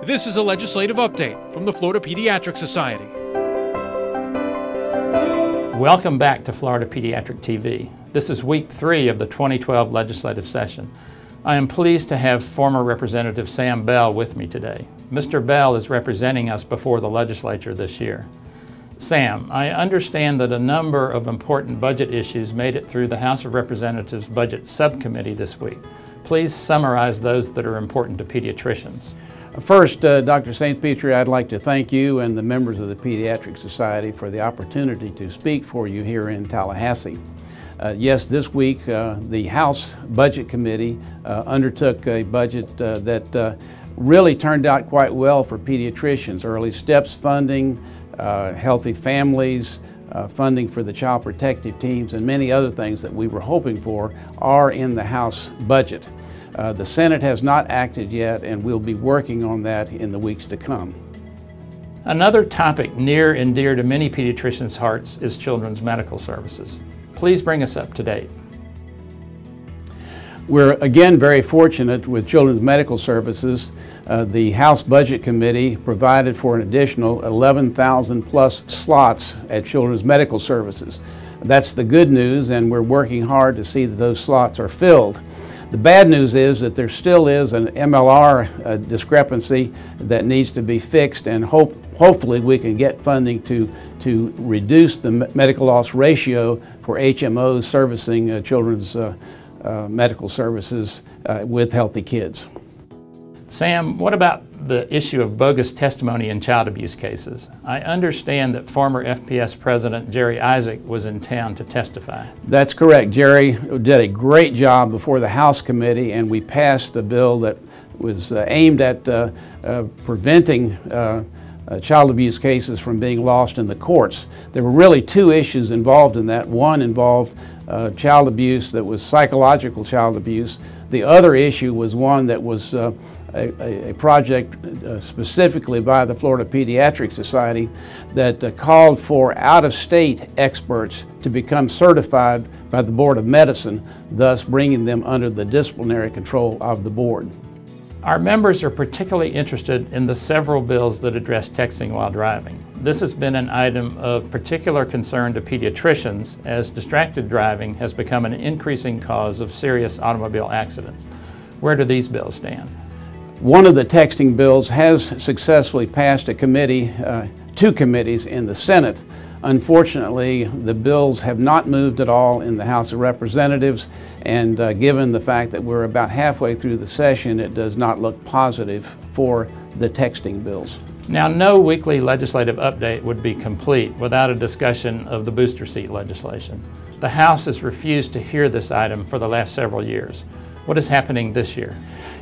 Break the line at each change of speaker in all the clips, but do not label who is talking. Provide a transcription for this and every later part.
This is a legislative update from the Florida Pediatric Society.
Welcome back to Florida Pediatric TV. This is week 3 of the 2012 legislative session. I am pleased to have former Representative Sam Bell with me today. Mr. Bell is representing us before the legislature this year. Sam, I understand that a number of important budget issues made it through the House of Representatives Budget Subcommittee this week. Please summarize those that are important to pediatricians.
First, Dr. St. Petri, I'd like to thank you and the members of the Pediatric Society for the opportunity to speak for you here in Tallahassee. Yes, this week the House Budget Committee undertook a budget that really turned out quite well for pediatricians. Early steps funding, healthy families, funding for the child protective teams, and many other things that we were hoping for are in the House budget. The Senate has not acted yet, and we'll be working on that in the weeks to come.
Another topic near and dear to many pediatricians' hearts is children's medical services. Please bring us up to date.
We're again very fortunate with Children's Medical Services. The House Budget Committee provided for an additional 11,000 plus slots at Children's Medical Services. That's the good news, and we're working hard to see that those slots are filled. The bad news is that there still is an MLR discrepancy that needs to be fixed, and hopefully we can get funding to reduce the medical loss ratio for HMOs servicing children's medical services with healthy kids.
Sam, what about the issue of bogus testimony in child abuse cases? I understand that former FPS President Jerry Isaac was in town to testify.
That's correct. Jerry did a great job before the House Committee, and we passed a bill that was aimed at preventing child abuse cases from being lost in the courts. There were really two issues involved in that. One involved child abuse that was psychological child abuse. The other issue was one that was a project specifically by the Florida Pediatric Society that called for out-of-state experts to become certified by the Board of Medicine, thus bringing them under the disciplinary control of the board.
Our members are particularly interested in the several bills that address texting while driving. This has been an item of particular concern to pediatricians, as distracted driving has become an increasing cause of serious automobile accidents. Where do these bills stand?
One of the texting bills has successfully passed a committee, two committees in the Senate. Unfortunately, the bills have not moved at all in the House of Representatives, and given the fact that we're about halfway through the session, it does not look positive for the texting bills.
Now, no weekly legislative update would be complete without a discussion of the booster seat legislation. The House has refused to hear this item for the last several years. What is happening this year?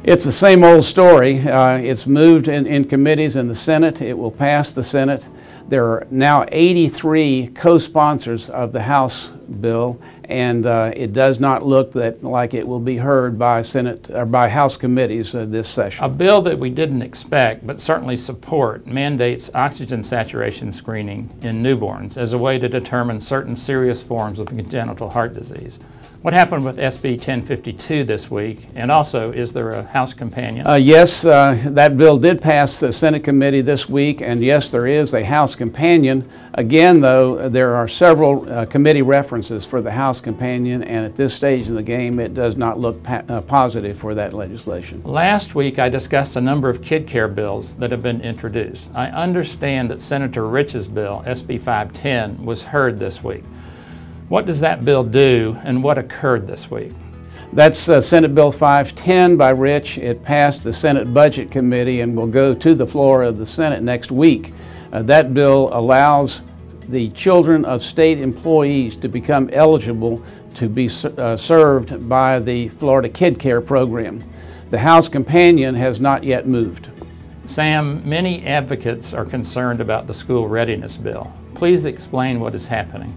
It's the same old story. It's moved in committees in the Senate. It will pass the Senate. There are now 83 co-sponsors of the House bill, and it does not look like it will be heard by Senate or by House committees this session.
A bill that we didn't expect but certainly support mandates oxygen saturation screening in newborns as a way to determine certain serious forms of congenital heart disease. What happened with SB 1052 this week, and also, is there a House companion?
Yes, that bill did pass the Senate committee this week, and yes, there is a House companion. Again, though, there are several committee references for the House companion, and at this stage in the game, it does not look positive for that legislation.
Last week, I discussed a number of kid care bills that have been introduced. I understand that Senator Rich's bill, SB 510, was heard this week. What does that bill do, and what occurred this week?
That's Senate Bill 510 by Rich. It passed the Senate Budget Committee and will go to the floor of the Senate next week. That bill allows the children of state employees to become eligible to be served by the Florida Kid Care Program. The House companion has not yet moved.
Sam, many advocates are concerned about the school readiness bill. Please explain what is happening.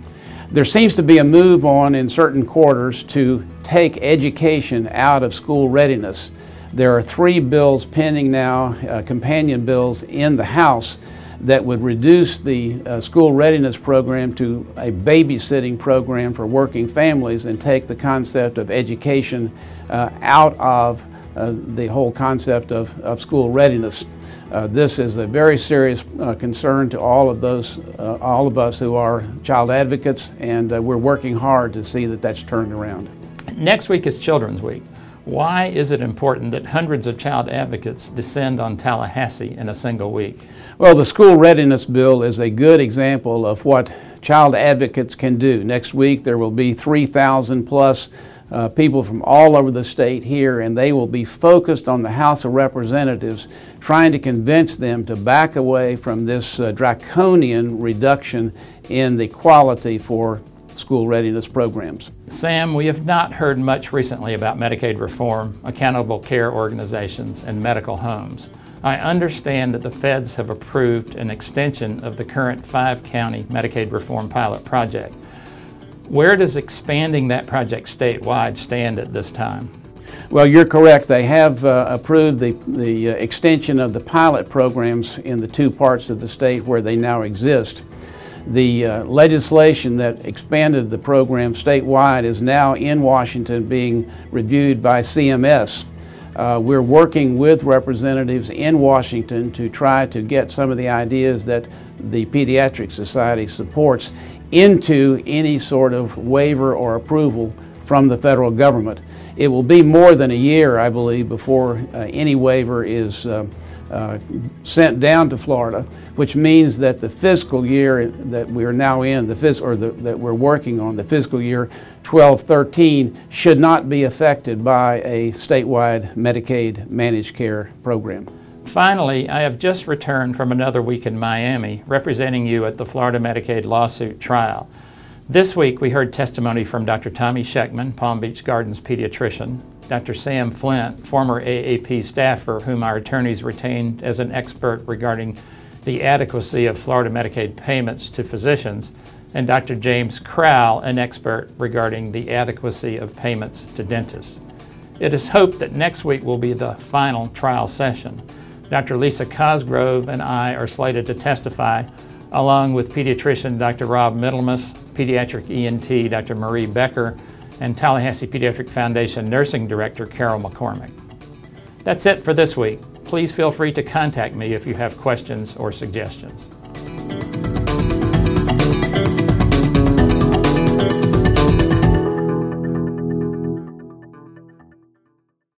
There seems to be a move on in certain quarters to take education out of school readiness. There are 3 bills pending now, companion bills in the House, that would reduce the school readiness program to a babysitting program for working families and take the concept of education out of the whole concept of school readiness. This is a very serious concern to all of us who are child advocates, and we're working hard to see that that's turned around.
Next week is Children's Week. Why is it important that hundreds of child advocates descend on Tallahassee in a single week?
Well, the school readiness bill is a good example of what child advocates can do. Next week there will be 3,000 plus people from all over the state here, and they will be focused on the House of Representatives, trying to convince them to back away from this draconian reduction in the quality for school readiness programs.
Sam, we have not heard much recently about Medicaid reform, accountable care organizations, and medical homes. I understand that the feds have approved an extension of the current 5-county Medicaid reform pilot project. Where does expanding that project statewide stand at this time?
Well, you're correct. They have approved the extension of the pilot programs in the 2 parts of the state where they now exist. The legislation that expanded the program statewide is now in Washington being reviewed by CMS. We're working with representatives in Washington to try to get some of the ideas that the Pediatric Society supports into any sort of waiver or approval from the federal government. It will be more than a year, I believe, before any waiver is sent down to Florida, which means that the fiscal year that we are now in, that we're working on, the fiscal year 12-13, should not be affected by a statewide Medicaid managed care program.
Finally, I have just returned from another week in Miami representing you at the Florida Medicaid lawsuit trial. This week we heard testimony from Dr. Tommy Scheckman, Palm Beach Gardens pediatrician, Dr. Sam Flint, former AAP staffer whom our attorneys retained as an expert regarding the adequacy of Florida Medicaid payments to physicians, and Dr. James Crowell, an expert regarding the adequacy of payments to dentists. It is hoped that next week will be the final trial session. Dr. Lisa Cosgrove and I are slated to testify, along with pediatrician Dr. Rob Middlemas, pediatric ENT Dr. Marie Becker, and Tallahassee Pediatric Foundation Nursing Director Carol McCormick. That's it for this week. Please feel free to contact me if you have questions or suggestions.